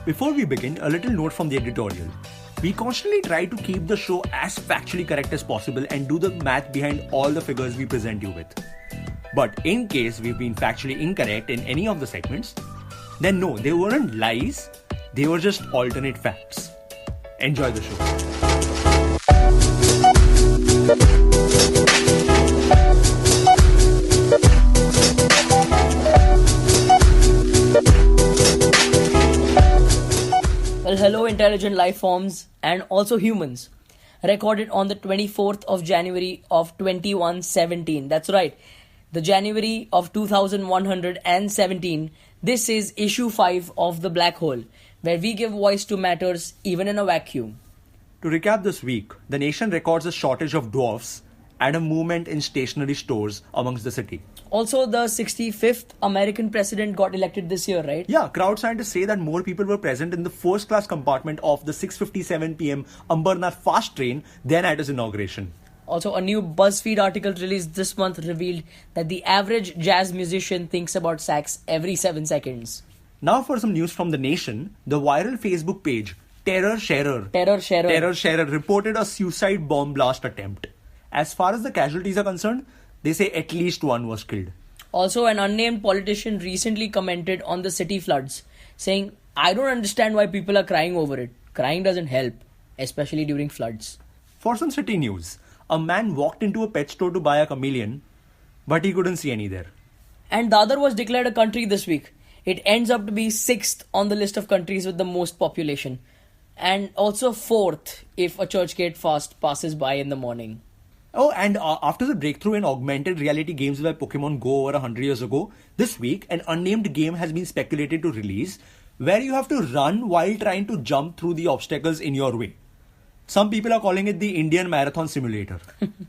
Before we begin, a little note from the editorial. We constantly try to keep the show as factually correct as possible and do the math behind all the figures we present you with. But in case we've been factually incorrect in any of the segments, then no, they weren't lies, they were just alternate facts. Enjoy the show. Well, hello intelligent life forms and also humans. Recorded on the 24th of January of 2117. That's right. The January of 2117. This is issue 5 of The Black Hole, where we give voice to matters even in a vacuum. To recap this week, the nation records a shortage of dwarfs and a movement in stationery stores amongst the city. Also, the 65th American president got elected this year, right? Yeah, crowd scientists say that more people were present in the first class compartment of the 6:57 p.m. Ambarnath fast train than at his inauguration. Also, a new BuzzFeed article released this month revealed that the average jazz musician thinks about sax every 7 seconds. Now for some news from the nation, the viral Facebook page Terror Sharer reported a suicide bomb blast attempt. As far as the casualties are concerned, they say at least one was killed. Also, an unnamed politician recently commented on the city floods, saying, "I don't understand why people are crying over it. Crying doesn't help, especially during floods." For some city news, a man walked into a pet store to buy a chameleon, but he couldn't see any there. And Dadar was declared a country this week. It ends up to be 6th on the list of countries with the most population. And also 4th if a Churchgate fast passes by in the morning. Oh, and after the breakthrough in augmented reality games by Pokemon Go over 100 years ago, this week an unnamed game has been speculated to release where you have to run while trying to jump through the obstacles in your way. Some people are calling it the Indian Marathon Simulator.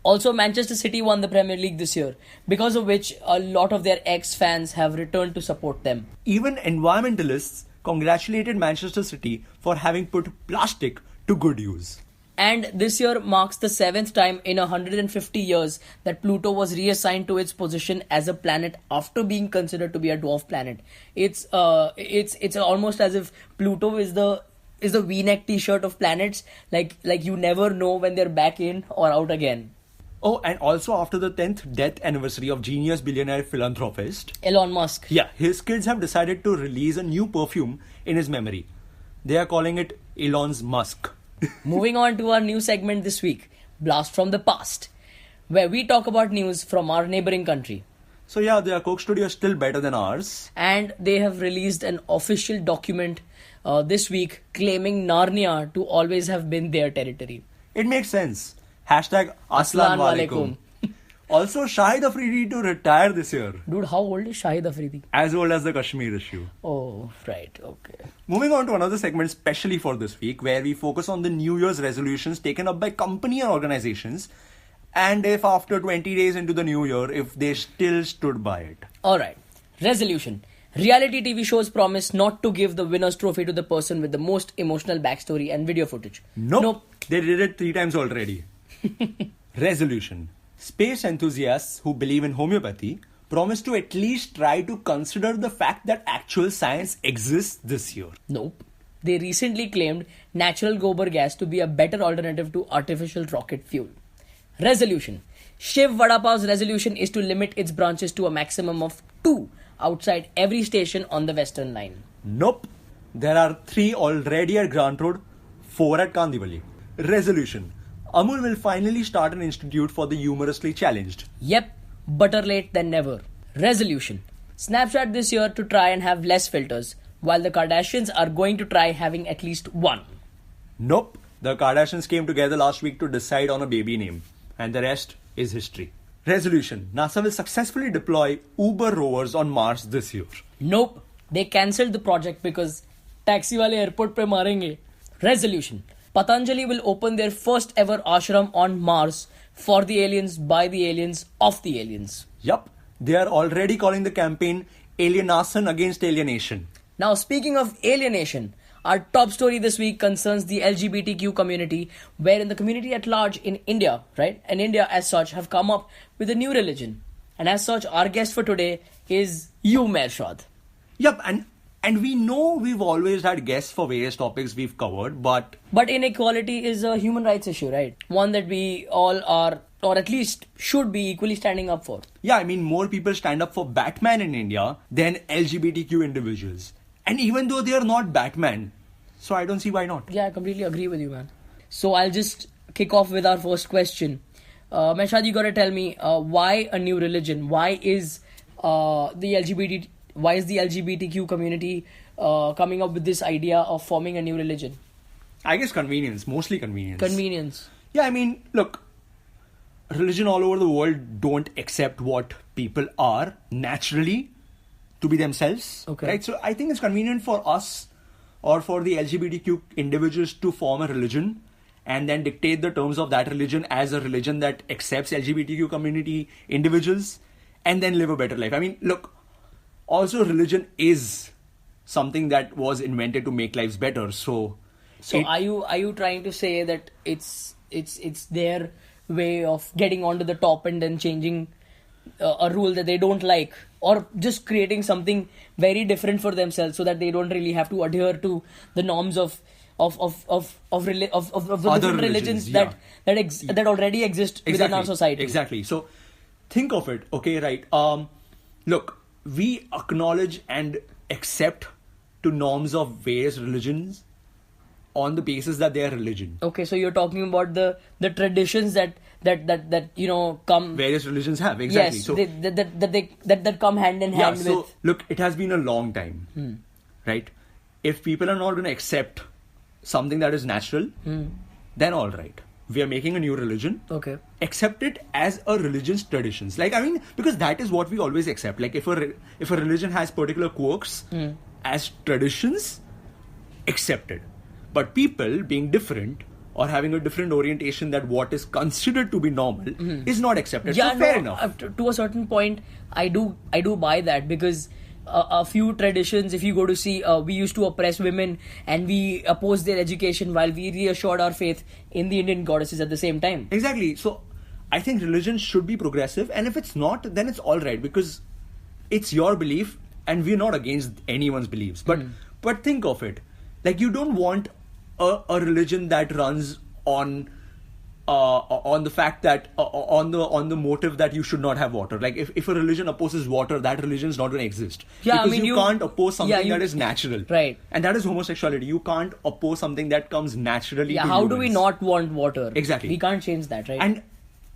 Also, Manchester City won the Premier League this year, because of which a lot of their ex-fans have returned to support them. Even environmentalists congratulated Manchester City for having put plastic to good use. And this year marks the 7th time in 150 years that Pluto was reassigned to its position as a planet after being considered to be a dwarf planet. It's almost as if Pluto is the V-neck T-shirt of planets. Like you never know when they're back in or out again. Oh, and also after the 10th death anniversary of genius billionaire philanthropist Elon Musk. Yeah, his kids have decided to release a new perfume in his memory. They are calling it Elon's Musk. Moving on to our new segment this week, Blast from the Past, where we talk about news from our neighboring country. So yeah, their Coke studio is still better than ours. And they have released an official document this week claiming Narnia to always have been their territory. It makes sense. Hashtag Aslan Walaikum. Also, Shahid Afridi to retire this year. Dude, how old is Shahid Afridi? As old as the Kashmir issue. Oh, right, okay. Moving on to another segment specially for this week, where we focus on the New Year's resolutions taken up by company and organizations, and if after 20 days into the new year, if they still stood by it. Alright, resolution. Reality TV shows promise not to give the winner's trophy to the person with the most emotional backstory and video footage. Nope. They did it 3 times already. Resolution. Space enthusiasts who believe in homeopathy promise to at least try to consider the fact that actual science exists this year. Nope. They recently claimed natural gobar gas to be a better alternative to artificial rocket fuel. Resolution. Shiv Vadapav's resolution is to limit its branches to a maximum of 2 outside every station on the Western Line. Nope. There are 3 already at Grant Road, 4 at Kandivali. Resolution. Amul will finally start an institute for the humorously challenged. Yep, better late than never. Resolution. Snapchat this year to try and have less filters, while the Kardashians are going to try having at least one. Nope. The Kardashians came together last week to decide on a baby name, and the rest is history. Resolution. NASA will successfully deploy Uber rovers on Mars this year. Nope. They cancelled the project because taxi wale airport pe marenge. Resolution. Patanjali will open their first ever ashram on Mars for the aliens, by the aliens, of the aliens. Yup. They are already calling the campaign Alienation Against Alienation. Now, speaking of alienation, our top story this week concerns the LGBTQ community, wherein the community at large in India, right, and India as such, have come up with a new religion. And as such, our guest for today is you, Mehrshad. Yup, and And we know we've always had guests for various topics we've covered, but But inequality is a human rights issue, right? One that we all are, or at least should be, equally standing up for. yeah, I mean, more people stand up for Batman in India than LGBTQ individuals. And even though they are not Batman, so I don't see why not. Yeah, I completely agree with you, man. So I'll just kick off with our first question. Meshad, you gotta tell me why a new religion? Why is Why is the LGBTQ community coming up with this idea of forming a new religion? I guess convenience, mostly convenience. Convenience. Yeah, I mean, look, religion all over the world don't accept what people are naturally to be themselves. Okay. Right? So I think it's convenient for us or for the LGBTQ individuals to form a religion and then dictate the terms of that religion as a religion that accepts LGBTQ community individuals and then live a better life. I mean, look, also religion is something that was invented to make lives better. So Are you trying to say that it's their way of getting onto the top and then changing a rule that they don't like, or just creating something very different for themselves so that they don't really have to adhere to the norms of the Other different religions yeah. that already exist within our society? Exactly. So think of it. Okay, right. Look, we acknowledge and accept to norms of various religions on the basis that they are religion. Okay, so you're talking about the traditions that come. Various religions have, exactly. Yes, So that come hand in hand so with. look, it has been a long time, right? If people are not going to accept something that is natural, then all right, we are making a new religion. Okay. Accept it as a religion's traditions. Like, I mean, because that is what we always accept. Like, if a religion has particular quirks as traditions, accepted. But people being different or having a different orientation that what is considered to be normal is not accepted. Yeah, so fair no, enough. To a certain point, I do buy that, because a few traditions, if you go to see, we used to oppress women and we opposed their education while we reassured our faith in the Indian goddesses at the same time. Exactly. So I think religion should be progressive, and if it's not, then it's all right, because it's your belief and we're not against anyone's beliefs. But think of it. Like, you don't want a religion that runs on the fact that on the motive that you should not have water. Like, if a religion opposes water, that religion is not going to exist. Yeah, because I mean, you can't oppose something that is natural. Right. And that is homosexuality. You can't oppose something that comes naturally. Yeah, to how humans. do we not want water? Exactly. We can't change that, right?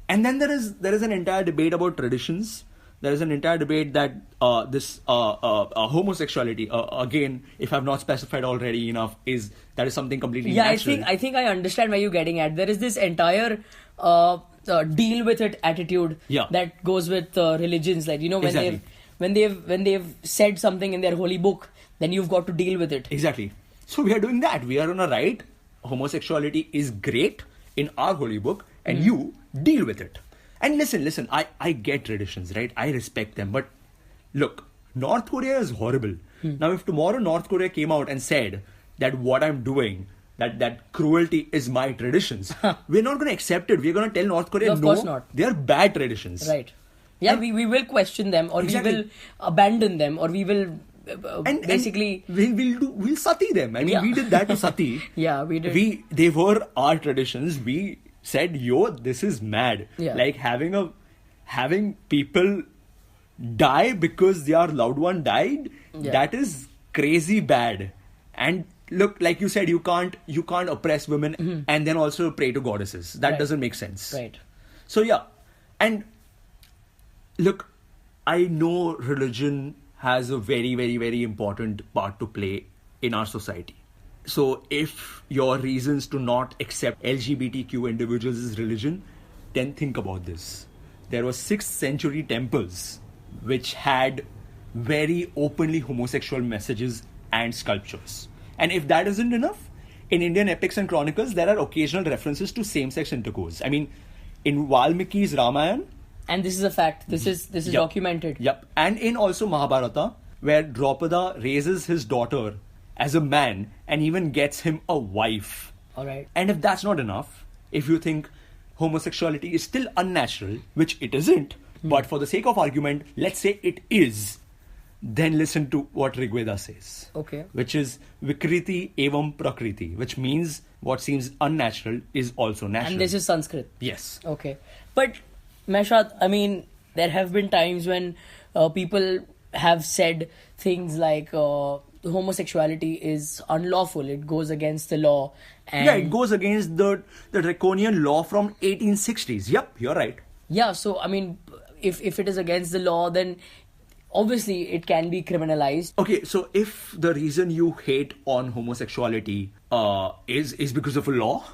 And then there is an entire debate about traditions. There is an entire debate that homosexuality, again, if I've not specified already enough, is something completely natural. I think I understand where you're getting at. There is this entire deal with it attitude that goes with religions. Like, when Exactly. when they've said something in their holy book, then you've got to deal with it. Exactly. So we are doing that. We are on a right. Homosexuality is great in our holy book, and you deal with it. And listen, I get traditions, right? I respect them. But look, North Korea is horrible. Now, if tomorrow North Korea came out and said that what I'm doing, that cruelty is my traditions, we're not going to accept it. We're going to tell North Korea, No, of course not. They're bad traditions. Right. Yeah, we will question them, or Exactly. we will abandon them, or we will basically... we'll sati them. I mean, Yeah. we did that to sati. Yeah, we did. They were our traditions. We said, yo, this is mad. Yeah. Like having people die because their loved one died, that is crazy bad. And look, like you said, you can't oppress women and then also pray to goddesses. That doesn't make sense. Right. So yeah, and look, I know religion has a very, very, very important part to play in our society. So if your reasons to not accept LGBTQ individuals is religion, then think about this. There were 6th century temples which had very openly homosexual messages and sculptures. And if that isn't enough, in Indian epics and chronicles, there are occasional references to same-sex intercourse. I mean, in Valmiki's Ramayana, And this is a fact. This is documented. Yep. And in also Mahabharata, where Draupada raises his daughter as a man and even gets him a wife. All right. And if that's not enough, if you think homosexuality is still unnatural, which it isn't, but for the sake of argument, let's say it is, then listen to what Rigveda says. Okay. Which is Vikriti evam prakriti, which means what seems unnatural is also natural. And this is Sanskrit. Yes. Okay. But, Meshad, I mean, there have been times when people have said things like homosexuality is unlawful, it goes against the law. And Yeah, it goes against the draconian law from 1860s. Yep, you're right. Yeah, so, I mean, if it is against the law, then obviously it can be criminalized. Okay, so if the reason you hate on homosexuality is because of a law,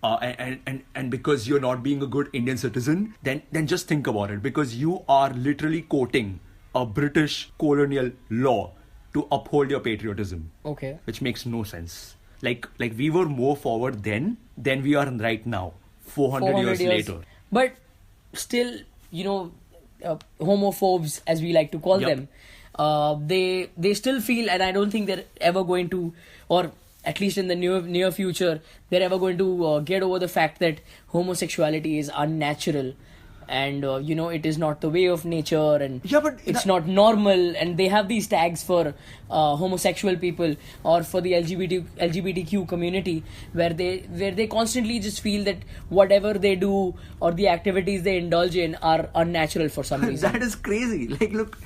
and because you're not being a good Indian citizen, then just think about it. Because you are literally quoting a British colonial law to uphold your patriotism. Okay. Which makes no sense. Like we were more forward then than we are right now, 400 years later. But still, you know, homophobes, as we like to call Yep. them, they still feel, and I don't think they're ever going to, or at least in the near future, they're ever going to get over the fact that homosexuality is unnatural, and you know, it is not the way of nature, and Yeah, but it's not normal, and they have these tags for homosexual people or for the LGBTQ community, where they constantly just feel that whatever they do or the activities they indulge in are unnatural for some reason. That is crazy. Like, look,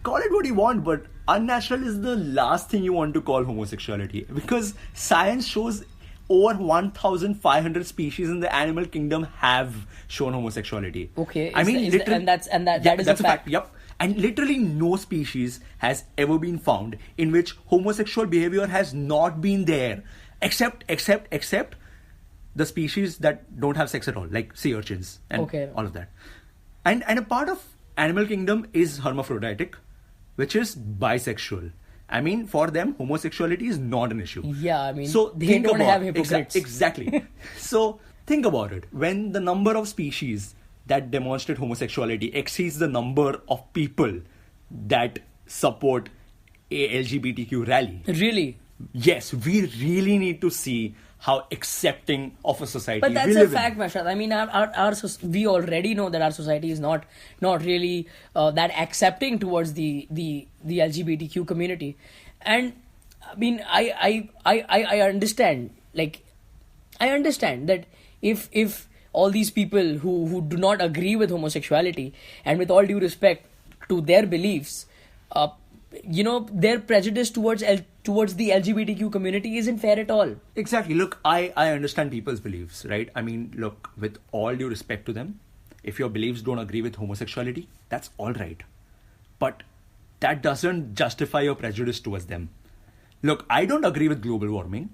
call it what you want, but unnatural is the last thing you want to call homosexuality, because science shows over 1,500 species in the animal kingdom have shown homosexuality. Okay, I mean, and that is that's a fact. Yep. And literally no species has ever been found in which homosexual behavior has not been there, except the species that don't have sex at all, like sea urchins and Okay. all of that. And a part of animal kingdom is hermaphroditic, which is bisexual. I mean, for them, homosexuality is not an issue. Yeah, I mean, so they think don't about, have hypocrites. Exactly. So think about it. When the number of species that demonstrate homosexuality exceeds the number of people that support a LGBTQ rally, Really. yes, we really need to see how accepting of a society But that's we a live fact, Mashad. I mean, we already know that our society is not really that accepting towards the LGBTQ community, and I mean, I understand. Like, I understand that if all these people who do not agree with homosexuality, and with all due respect to their beliefs, you know, their prejudice towards the LGBTQ community isn't fair at all. Exactly. Look, I understand people's beliefs, right? I mean, look, with all due respect to them, if your beliefs don't agree with homosexuality, that's all right. But that doesn't justify your prejudice towards them. Look, I don't agree with global warming.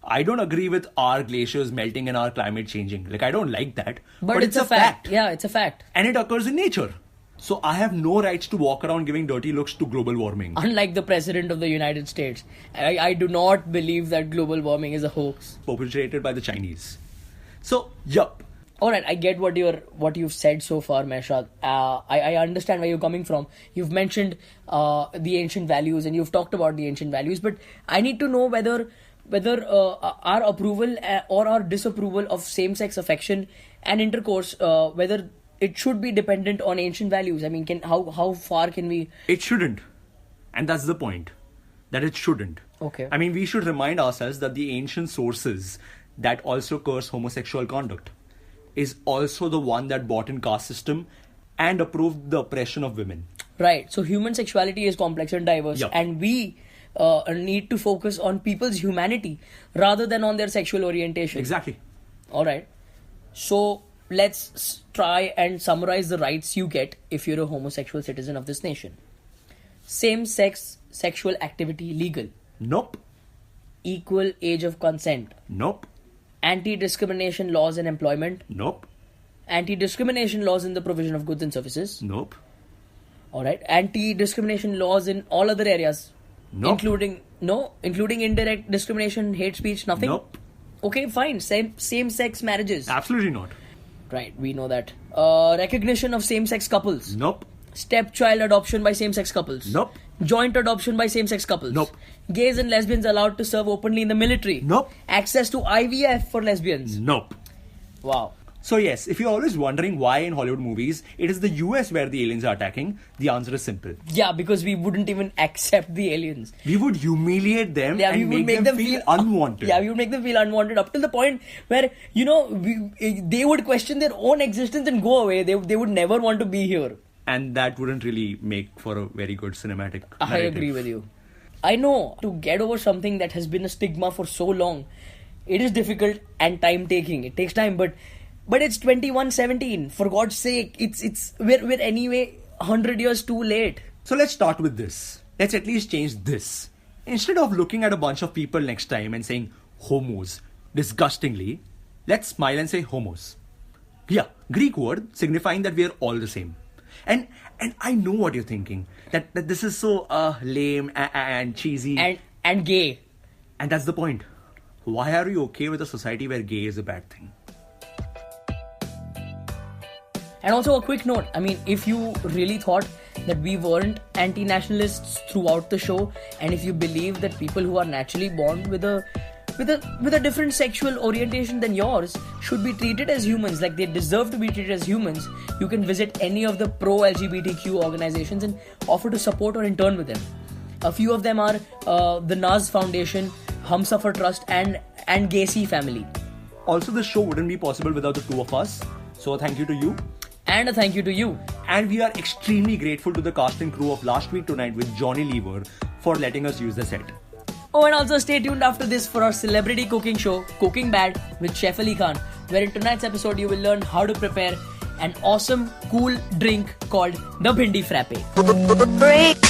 I don't agree with our glaciers melting and our climate changing. Like, I don't like that. But it's a fact. Yeah, it's a fact. And it occurs in nature. So I have no rights to walk around giving dirty looks to global warming. Unlike the President of the United States, I do not believe that global warming is a hoax. Perpetrated by the Chinese. So, yup. Alright, I get what you've said so far, Meshad. I understand where you're coming from. You've mentioned the ancient values, and you've talked about the ancient values, but I need to know whether our approval or our disapproval of same-sex affection and intercourse, whether it should be dependent on ancient values. I mean, how far can we... It shouldn't. And that's the point. That it shouldn't. Okay. I mean, we should remind ourselves that the ancient sources that also curse homosexual conduct is also the one that bought in caste system and approved the oppression of women. Right. So human sexuality is complex and diverse. Yep. And we need to focus on people's humanity rather than on their sexual orientation. Exactly. Alright. So let's try and summarize the rights you get if you're a homosexual citizen of this nation. Same-sex sexual activity legal. Nope. Equal age of consent. Nope. Anti-discrimination laws in employment. Nope. Anti-discrimination laws in the provision of goods and services. Nope. Alright. Anti-discrimination laws in all other areas. Nope. Including indirect discrimination, hate speech, nothing? Nope. Okay, fine. Same-sex marriages. Absolutely not. Right, we know that. Recognition of same-sex couples. Nope. Stepchild adoption by same-sex couples. Nope. Joint adoption by same-sex couples. Nope. Gays and lesbians allowed to serve openly in the military. Nope. Access to IVF for lesbians. Nope. Wow. So yes, if you're always wondering why in Hollywood movies it is the US where the aliens are attacking, the answer is simple. Yeah, because we wouldn't even accept the aliens. We would humiliate them Yeah, we and would make them feel unwanted. Yeah, we would make them feel unwanted up till the point where, they would question their own existence and go away. They would never want to be here. And that wouldn't really make for a very good cinematic narrative. I agree with you. I know to get over something that has been a stigma for so long, it is difficult and time taking. It takes time, but it's 2117. For God's sake, we're anyway 100 years too late. So let's start with this. Let's at least change this. Instead of looking at a bunch of people next time and saying homos disgustingly, let's smile and say homos. Yeah, Greek word signifying that we are all the same. And I know what you're thinking. That this is so lame and cheesy. And gay. And that's the point. Why are you okay with a society where gay is a bad thing? And also a quick note, I mean, if you really thought that we weren't anti-nationalists throughout the show, and if you believe that people who are naturally born with a different sexual orientation than yours should be treated as humans, like they deserve to be treated as humans, you can visit any of the pro-LGBTQ organizations and offer to support or intern with them. A few of them are the Naz Foundation, Humsafar Trust and Gacy Family. Also, the show wouldn't be possible without the two of us. So thank you to you. And a thank you to you. And we are extremely grateful to the cast and crew of Last Week Tonight with Johnny Lever for letting us use the set. Oh, and also stay tuned after this for our celebrity cooking show, Cooking Bad with Chef Ali Khan, where in tonight's episode you will learn how to prepare an awesome, cool drink called the Bhindi Frappe. Break.